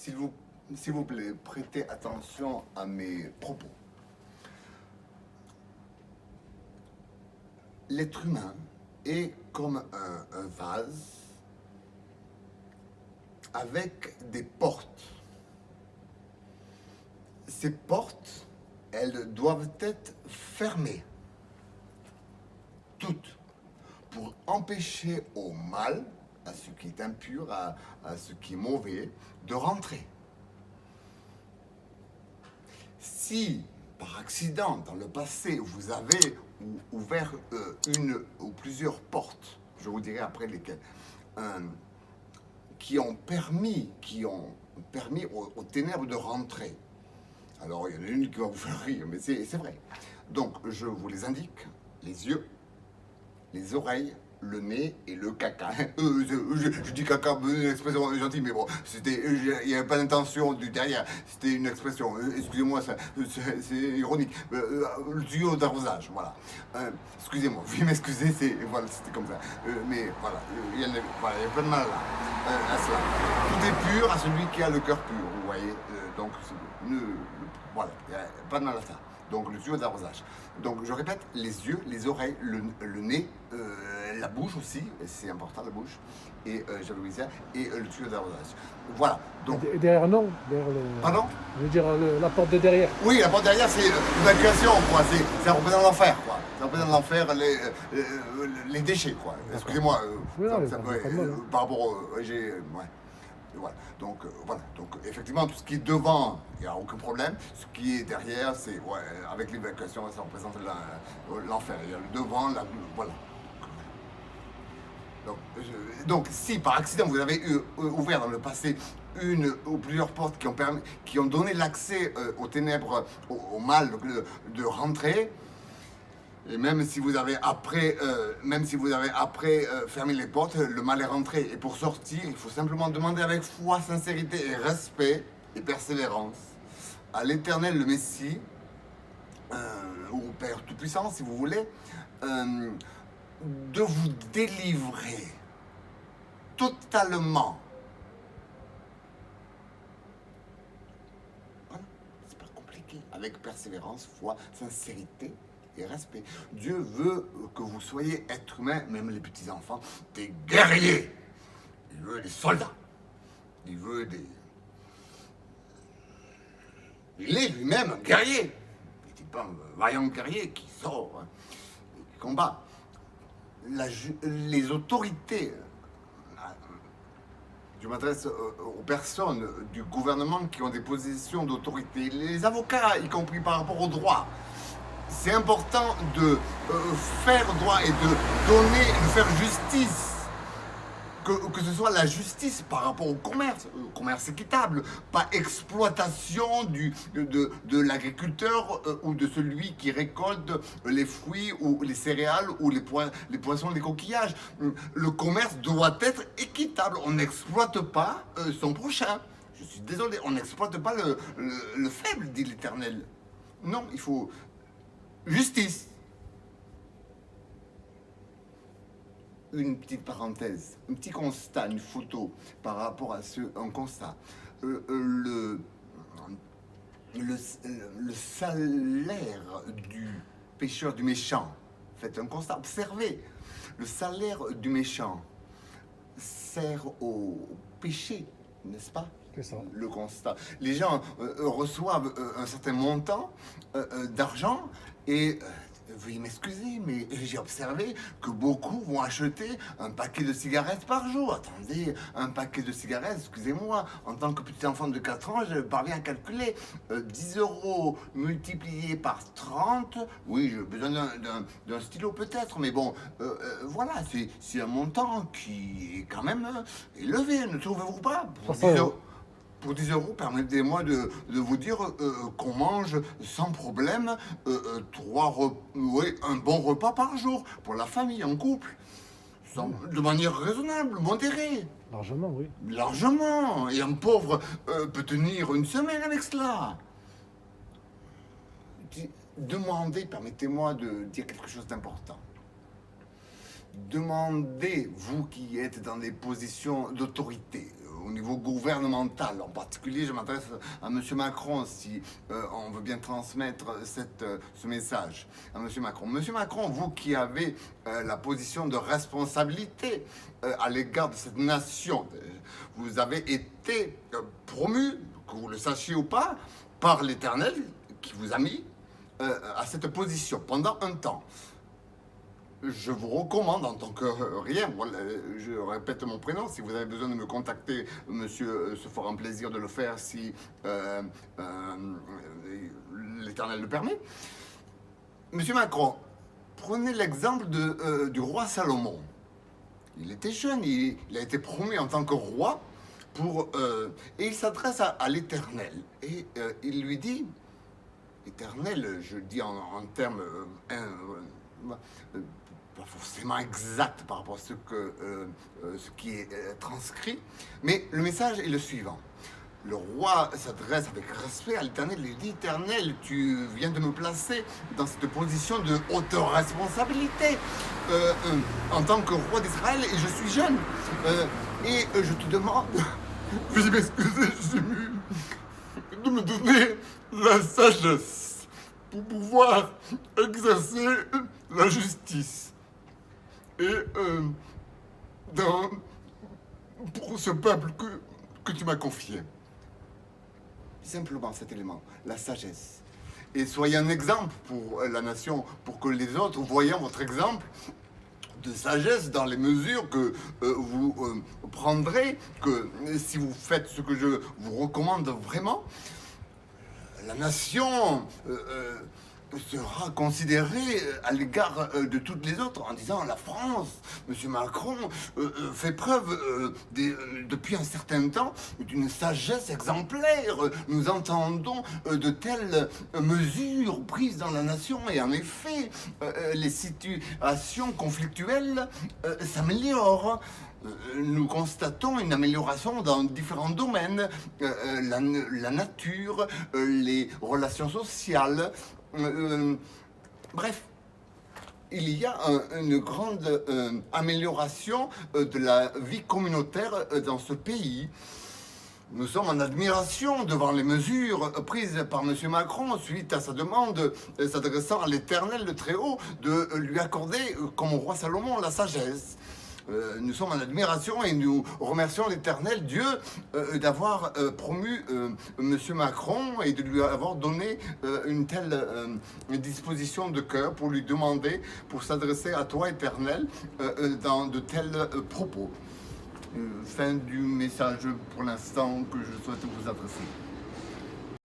s'il vous, s'il vous plaît, prêtez attention à mes propos. L'être humain est comme un vase avec des portes. Ces portes, elles doivent être fermées, toutes, pour empêcher au mal, à ce qui est impur, à ce qui est mauvais, de rentrer. Si, par accident, dans le passé, vous avez ouvert une ou plusieurs portes, je vous dirai après lesquelles, qui ont permis aux ténèbres de rentrer. Alors, il y en a une qui va vous faire rire, mais c'est vrai. Donc, je vous les indique, les yeux, les oreilles, le nez et le caca. Je dis caca, une expression gentille, mais bon, il n'y avait pas d'intention du derrière. C'était une expression, excusez-moi, c'est ironique. Le tuyau d'arrosage, voilà. Excusez-moi, veuillez m'excuser, voilà, c'était comme ça. Mais voilà, il y a pas de mal là, à cela. Tout est pur à celui qui a le cœur pur, vous voyez. Donc, voilà, il n'y a pas de mal à ça. Donc le tuyau d'arrosage. Donc je répète, les yeux, les oreilles, le nez, la bouche aussi, c'est important la bouche, et j'avais oublié ça, et le tuyau d'arrosage. Voilà. Donc. Et derrière, non derrière le... Pardon. Je veux dire, la porte de derrière. Oui, la porte derrière, c'est l'évacuation, quoi. Ça représente l'enfer, quoi. Ça représente l'enfer, les déchets, quoi. Excusez-moi. Oui, non, par rapport au. Ouais. Voilà. Donc, voilà. Donc, effectivement, tout ce qui est devant, il n'y a aucun problème. Ce qui est derrière, c'est, ouais, avec l'évacuation, ça représente l'enfer. Il y a le devant, voilà. Donc, si par accident vous avez ouvert dans le passé une ou plusieurs portes qui ont donné l'accès aux ténèbres, au mal de rentrer, et même si vous avez après, fermé les portes, le mal est rentré. Et pour sortir, il faut simplement demander avec foi, sincérité et respect et persévérance à l'Éternel, le Messie, ou au Père Tout-Puissant, si vous voulez, de vous délivrer totalement. Voilà, c'est pas compliqué. Avec persévérance, foi, sincérité et respect. Dieu veut que vous soyez êtres humains, même les petits-enfants, des guerriers. Il veut des soldats. Il veut des... Il est lui-même un guerrier. Il n'est pas un vaillant guerrier qui sort, hein, et qui combat. Les autorités, je m'adresse aux personnes du gouvernement qui ont des positions d'autorité, les avocats, y compris par rapport au droit. C'est important de faire droit et de faire justice. Que ce soit la justice par rapport au commerce équitable, pas exploitation de l'agriculteur ou de celui qui récolte les fruits ou les céréales ou les poissons, les coquillages. Le commerce doit être équitable. On n'exploite pas son prochain. Je suis désolé, on n'exploite pas le faible, dit l'Éternel. Non, il faut justice. Une petite parenthèse, un petit constat, une photo par rapport à un constat. Le salaire du pécheur, du méchant, faites un constat, observez. Le salaire du méchant sert au péché, n'est-ce pas? C'est ça. Le constat. Les gens reçoivent un certain montant d'argent et... veuillez m'excuser, mais j'ai observé que beaucoup vont acheter un paquet de cigarettes par jour. Attendez, un paquet de cigarettes, excusez-moi, en tant que petit enfant de 4 ans, je parviens à calculer 10 € multiplié par 30. Oui, j'ai besoin d'un stylo peut-être, mais bon, voilà, c'est un montant qui est quand même élevé, ne trouvez-vous pas? Pour 10 €. Pour 10 €, permettez-moi de vous dire qu'on mange sans problème un bon repas par jour pour la famille, en couple. De manière raisonnable, modérée. Largement, oui. Largement. Et un pauvre peut tenir une semaine avec cela. Demandez, permettez-moi de dire quelque chose d'important. Demandez, vous qui êtes dans des positions d'autorité, au niveau gouvernemental. En particulier, je m'adresse à M. Macron si on veut bien transmettre ce message à M. Macron. M. Macron, vous qui avez la position de responsabilité à l'égard de cette nation, vous avez été promu, que vous le sachiez ou pas, par l'Éternel qui vous a mis à cette position pendant un temps. Je vous recommande en tant que rien, je répète mon prénom, si vous avez besoin de me contacter, monsieur, se fera un plaisir de le faire si l'Éternel le permet. Monsieur Macron, prenez l'exemple du roi Salomon. Il était jeune, il a été promu en tant que roi, et il s'adresse à l'Éternel. Et il lui dit, Éternel, je dis en termes pas forcément exact par rapport à ce qui est transcrit, mais le message est le suivant. Le roi s'adresse avec respect à l'Éternel et lui dit, Éternel, tu viens de me placer dans cette position de haute responsabilité en tant que roi d'Israël et je suis jeune. Et je te demande, veuillez m'excuser, je suis ému, de me donner la sagesse pour pouvoir exercer la justice. Et pour ce peuple que tu m'as confié. Simplement cet élément, la sagesse. Et soyez un exemple pour la nation, pour que les autres, voyant votre exemple de sagesse dans les mesures que vous prendrez, que si vous faites ce que je vous recommande vraiment, la nation sera considérée à l'égard de toutes les autres en disant la France, M. Macron fait preuve depuis un certain temps d'une sagesse exemplaire. Nous entendons de telles mesures prises dans la nation et en effet les situations conflictuelles s'améliorent. Nous constatons une amélioration dans différents domaines, la nature, les relations sociales, bref, il y a une grande amélioration de la vie communautaire dans ce pays. Nous sommes en admiration devant les mesures prises par M. Macron suite à sa demande s'adressant à l'Éternel, le Très-Haut, de lui accorder, comme au roi Salomon, la sagesse. Nous sommes en admiration et nous remercions l'Éternel Dieu d'avoir promu M. Macron et de lui avoir donné une telle disposition de cœur pour lui demander, pour s'adresser à toi, Éternel, dans de tels propos. Fin du message pour l'instant que je souhaite vous adresser.